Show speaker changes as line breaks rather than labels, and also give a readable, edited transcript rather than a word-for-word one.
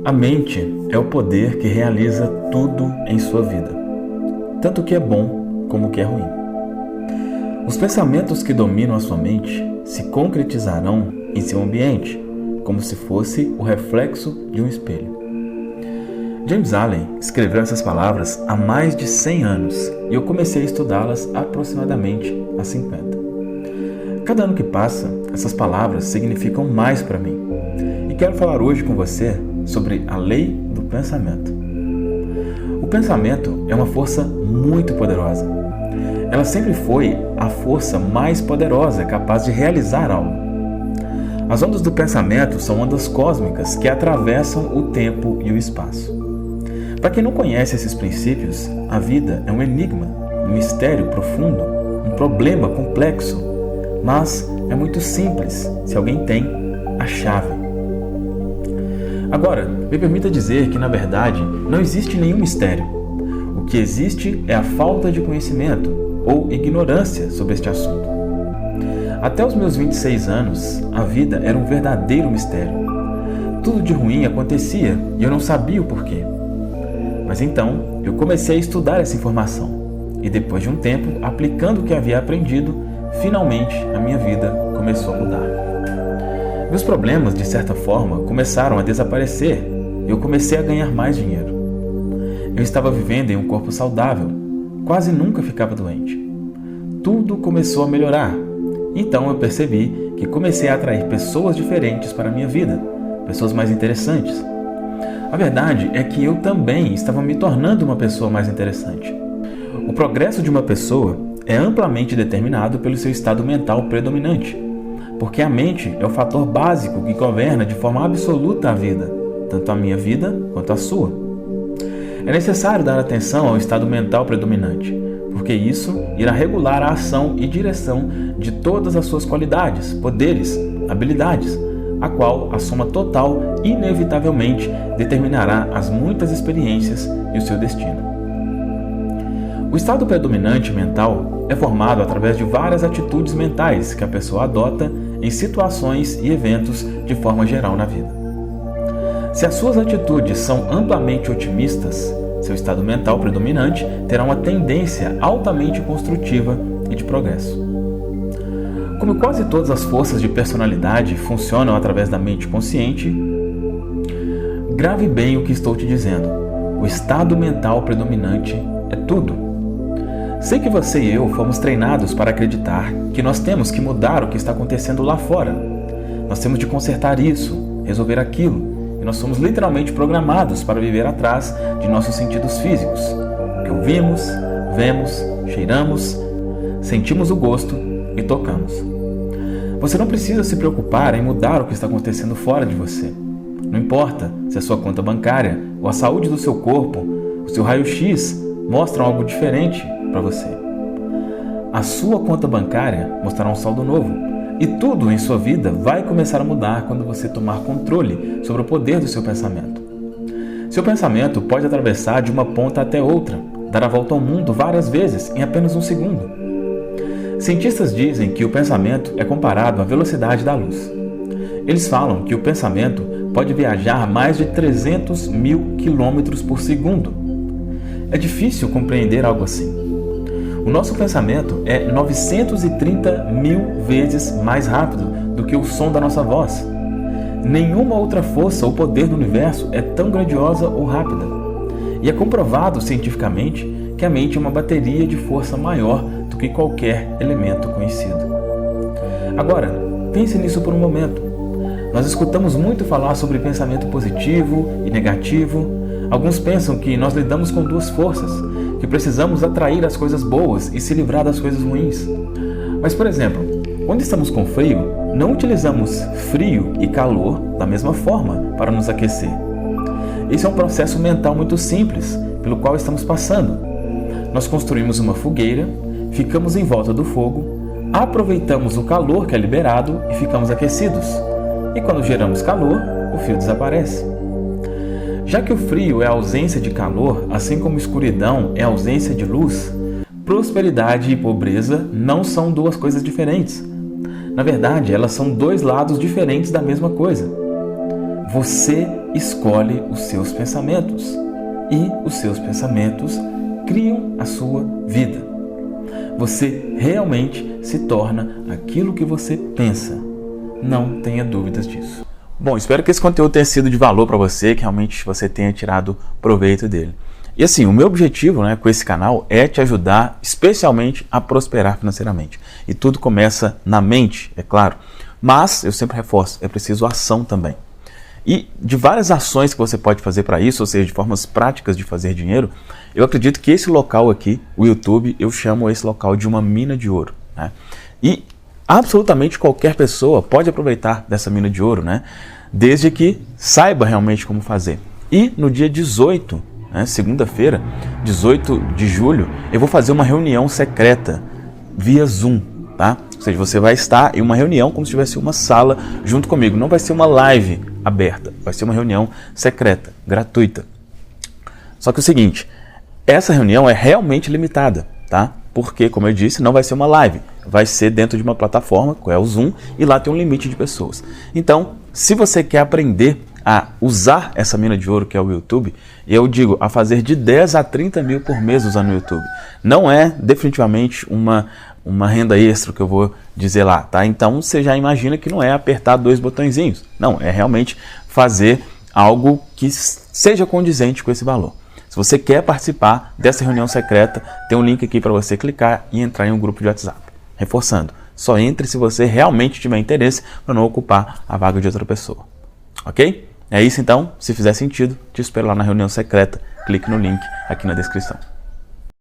A mente é o poder que realiza tudo em sua vida, tanto o que é bom como o que é ruim. Os pensamentos que dominam a sua mente se concretizarão em seu ambiente, como se fosse o reflexo de um espelho. James Allen escreveu essas palavras há mais de 100 anos e eu comecei a estudá-las aproximadamente há 50. Cada ano que passa, essas palavras significam mais para mim e quero falar hoje com você sobre a lei do pensamento. O pensamento é uma força muito poderosa. Ela sempre foi a força mais poderosa capaz de realizar algo. As ondas do pensamento são ondas cósmicas que atravessam o tempo e o espaço. Para quem não conhece esses princípios, a vida é um enigma, um mistério profundo, um problema complexo, mas é muito simples se alguém tem a chave. Agora, me permita dizer que, na verdade, não existe nenhum mistério. O que existe é a falta de conhecimento ou ignorância sobre este assunto. Até os meus 26 anos, a vida era um verdadeiro mistério. Tudo de ruim acontecia e eu não sabia o porquê. Mas então, eu comecei a estudar essa informação e depois de um tempo, aplicando o que havia aprendido, finalmente a minha vida começou a mudar. Meus problemas, de certa forma, começaram a desaparecer e eu comecei a ganhar mais dinheiro. Eu estava vivendo em um corpo saudável, quase nunca ficava doente. Tudo começou a melhorar. Então eu percebi que comecei a atrair pessoas diferentes para a minha vida, pessoas mais interessantes. A verdade é que eu também estava me tornando uma pessoa mais interessante. O progresso de uma pessoa é amplamente determinado pelo seu estado mental predominante, porque a mente é o fator básico que governa de forma absoluta a vida, tanto a minha vida quanto a sua. É necessário dar atenção ao estado mental predominante, porque isso irá regular a ação e direção de todas as suas qualidades, poderes, habilidades, a qual a soma total inevitavelmente determinará as muitas experiências e o seu destino. O estado predominante mental é formado através de várias atitudes mentais que a pessoa adota em situações e eventos de forma geral na vida. Se as suas atitudes são amplamente otimistas, seu estado mental predominante terá uma tendência altamente construtiva e de progresso. Como quase todas as forças de personalidade funcionam através da mente consciente, grave bem o que estou te dizendo. O estado mental predominante é tudo. Sei que você e eu fomos treinados para acreditar que nós temos que mudar o que está acontecendo lá fora. Nós temos de consertar isso, resolver aquilo, e nós somos literalmente programados para viver atrás de nossos sentidos físicos. O que ouvimos, vemos, cheiramos, sentimos o gosto e tocamos. Você não precisa se preocupar em mudar o que está acontecendo fora de você. Não importa se a sua conta bancária ou a saúde do seu corpo, o seu raio-x mostram algo diferente para você. A sua conta bancária mostrará um saldo novo e tudo em sua vida vai começar a mudar quando você tomar controle sobre o poder do seu pensamento. Seu pensamento pode atravessar de uma ponta até outra, dar a volta ao mundo várias vezes em apenas um segundo. Cientistas dizem que o pensamento é comparado à velocidade da luz. Eles falam que o pensamento pode viajar mais de 300 mil quilômetros por segundo. É difícil compreender algo assim. O nosso pensamento é 930 mil vezes mais rápido do que o som da nossa voz. Nenhuma outra força ou poder do universo é tão grandiosa ou rápida. E é comprovado cientificamente que a mente é uma bateria de força maior do que qualquer elemento conhecido. Agora, pense nisso por um momento. Nós escutamos muito falar sobre pensamento positivo e negativo. Alguns pensam que nós lidamos com duas forças, que precisamos atrair as coisas boas e se livrar das coisas ruins. Mas, por exemplo, quando estamos com frio, não utilizamos frio e calor da mesma forma para nos aquecer. Esse é um processo mental muito simples, pelo qual estamos passando. Nós construímos uma fogueira, ficamos em volta do fogo, aproveitamos o calor que é liberado e ficamos aquecidos. E quando geramos calor, o frio desaparece. Já que o frio é a ausência de calor, assim como escuridão é a ausência de luz, prosperidade e pobreza não são duas coisas diferentes. Na verdade, elas são dois lados diferentes da mesma coisa. você escolhe os seus pensamentos e os seus pensamentos criam a sua vida. Você realmente se torna aquilo que você pensa. Não tenha dúvidas disso. Bom, espero que esse conteúdo tenha sido de valor para você, que realmente você tenha tirado proveito dele. E assim, o meu objetivo, com esse canal é te ajudar especialmente a prosperar financeiramente. E tudo começa na mente, é claro. Mas, eu sempre reforço, é preciso ação também. E de várias ações que você pode fazer para isso, ou seja, de formas práticas de fazer dinheiro, eu acredito que esse local aqui, o YouTube, eu chamo esse local de uma mina de ouro. E absolutamente qualquer pessoa pode aproveitar dessa mina de ouro, desde que saiba realmente como fazer. E no dia 18, segunda-feira, 18 de julho, eu vou fazer uma reunião secreta via Zoom, tá? Ou seja, você vai estar em uma reunião como se tivesse uma sala junto comigo. Não vai ser uma live aberta, vai ser uma reunião secreta, gratuita. Só que é o seguinte, essa reunião é realmente limitada, tá? Porque, como eu disse, não vai ser uma live, vai ser dentro de uma plataforma, que é o Zoom, e lá tem um limite de pessoas. Então, se você quer aprender a usar essa mina de ouro que é o YouTube, eu digo a fazer de 10 a 30 mil por mês usando o YouTube. Não é definitivamente uma renda extra que eu vou dizer lá, tá? Então você já imagina que não é apertar 2 botõezinhos. Não, é realmente fazer algo que seja condizente com esse valor. Se você quer participar dessa reunião secreta, tem um link aqui para você clicar e entrar em um grupo de WhatsApp. Reforçando, só entre se você realmente tiver interesse para não ocupar a vaga de outra pessoa. Ok? É isso então, se fizer sentido, te espero lá na reunião secreta, clique no link aqui na descrição.